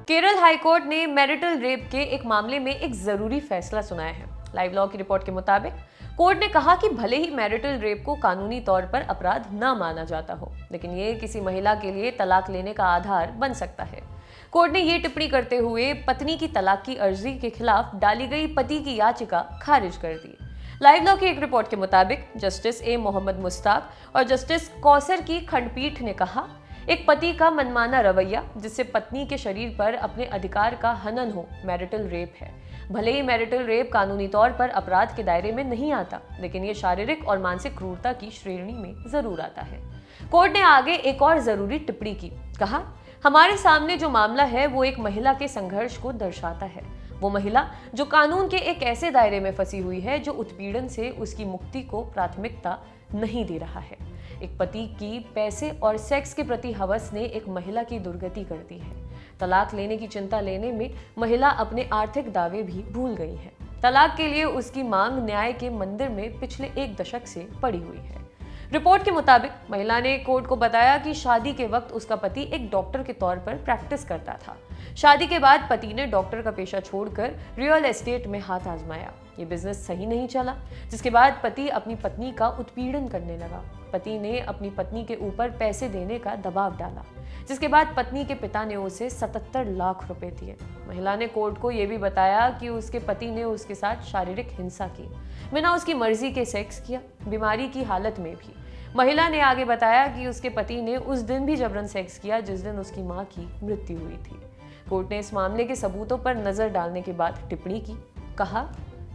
Kerala high court ने marital rape के एक मामले में एक जरूरी फैसला सुनाया है। लाइव लॉ की रिपोर्ट के मुताबिक कोर्ट ने कहा कि भले ही मैरिटल रेप को कानूनी तौर पर अपराध न माना जाता हो, लेकिन ये किसी महिला के लिए तलाक लेने का आधार बन सकता है। कोर्ट ने ये टिप्पणी करते हुए पत्नी की तलाक की अर्जी के खिलाफ डाली गई पति की याचिका खारिज कर दी। लाइव लॉ की एक रिपोर्ट के मुताबिक जस्टिस ए मोहम्मद मुश्ताक और जस्टिस कौसर की खंडपीठ ने कहा, एक पति का मनमाना रवैया जिससे पत्नी के शरीर पर अपने अधिकार का हनन हो मैरिटल रेप है। भले ही मैरिटल रेप कानूनी तौर पर अपराध के दायरे में नहीं आता, लेकिन ये शारीरिक और मानसिक क्रूरता की श्रेणी में जरूर आता है। कोर्ट ने आगे एक और जरूरी टिप्पणी की, कहा, हमारे सामने जो मामला है वो एक महिला के संघर्ष को दर्शाता है। वो महिला जो कानून के एक ऐसे दायरे में फंसी हुई है जो उत्पीड़न से उसकी मुक्ति को प्राथमिकता नहीं दे रहा है। एक पति की पैसे और सेक्स के प्रति हवस ने एक महिला की दुर्गति कर दी है। तलाक लेने की चिंता लेने में महिला अपने आर्थिक दावे भी भूल गई है। तलाक के लिए उसकी मांग न्याय के मंदिर में पिछले एक दशक से पड़ी हुई है। रिपोर्ट के मुताबिक महिला ने कोर्ट को बताया कि शादी के वक्त उसका पति एक डॉक्टर के तौर पर प्रैक्टिस करता था। शादी के बाद पति ने डॉक्टर का पेशा छोड़कर रियल एस्टेट में हाथ आजमाया। ये बिजनेस सही नहीं चला, जिसके बाद पति अपनी पत्नी का उत्पीड़न करने लगा। पति ने अपनी पत्नी के ऊपर पैसे देने का दबाव डाला, जिसके बाद पत्नी के पिता ने उसे 77 लाख रुपए दिए। महिला ने कोर्ट को यह भी बताया कि उसके पति ने उसके साथ शारीरिक हिंसा की, बिना उसकी मर्जी के सेक्स किया, बीमारी की हालत में भी। महिला ने आगे बताया कि उसके पति ने उस दिन भी जबरन सेक्स किया जिस दिन उसकी मां की मृत्यु हुई थी। कोर्ट ने इस मामले के सबूतों पर नजर डालने के बाद टिप्पणी की, कहा,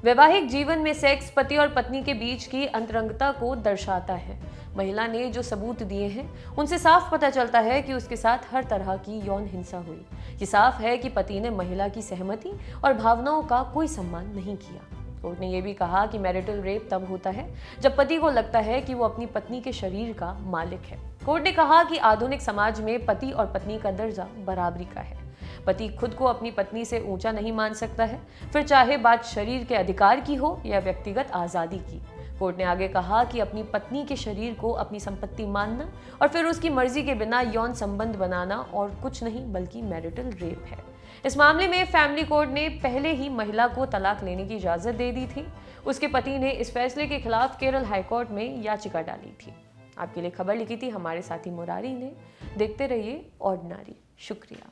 वैवाहिक जीवन में सेक्स पति और पत्नी के बीच की अंतरंगता को दर्शाता है। महिला ने जो सबूत दिए हैं उनसे साफ पता चलता है कि उसके साथ हर तरह की यौन हिंसा हुई। ये साफ है कि पति ने महिला की सहमति और भावनाओं का कोई सम्मान नहीं किया। कोर्ट ने यह भी कहा कि मैरिटल रेप तब होता है जब पति को लगता है कि वो अपनी पत्नी के शरीर का मालिक है। कोर्ट ने कहा कि आधुनिक समाज में पति और पत्नी का दर्जा बराबरी का है। पति खुद को अपनी पत्नी से ऊंचा नहीं मान सकता है, फिर चाहे बात शरीर के अधिकार की हो या व्यक्तिगत आजादी की। कोर्ट ने आगे कहा कि अपनी पत्नी के शरीर को अपनी संपत्ति मानना और फिर उसकी मर्जी के बिना यौन संबंध बनाना और कुछ नहीं बल्कि मैरिटल रेप है। इस मामले में फैमिली कोर्ट ने पहले ही महिला को तलाक लेने की इजाजत दे दी थी। उसके पति ने इस फैसले के खिलाफ केरल हाईकोर्ट में याचिका डाली थी। आपके लिए खबर लिखी थी हमारे साथी मुरारी ने। देखते रहिए ऑर्डिनरी। शुक्रिया।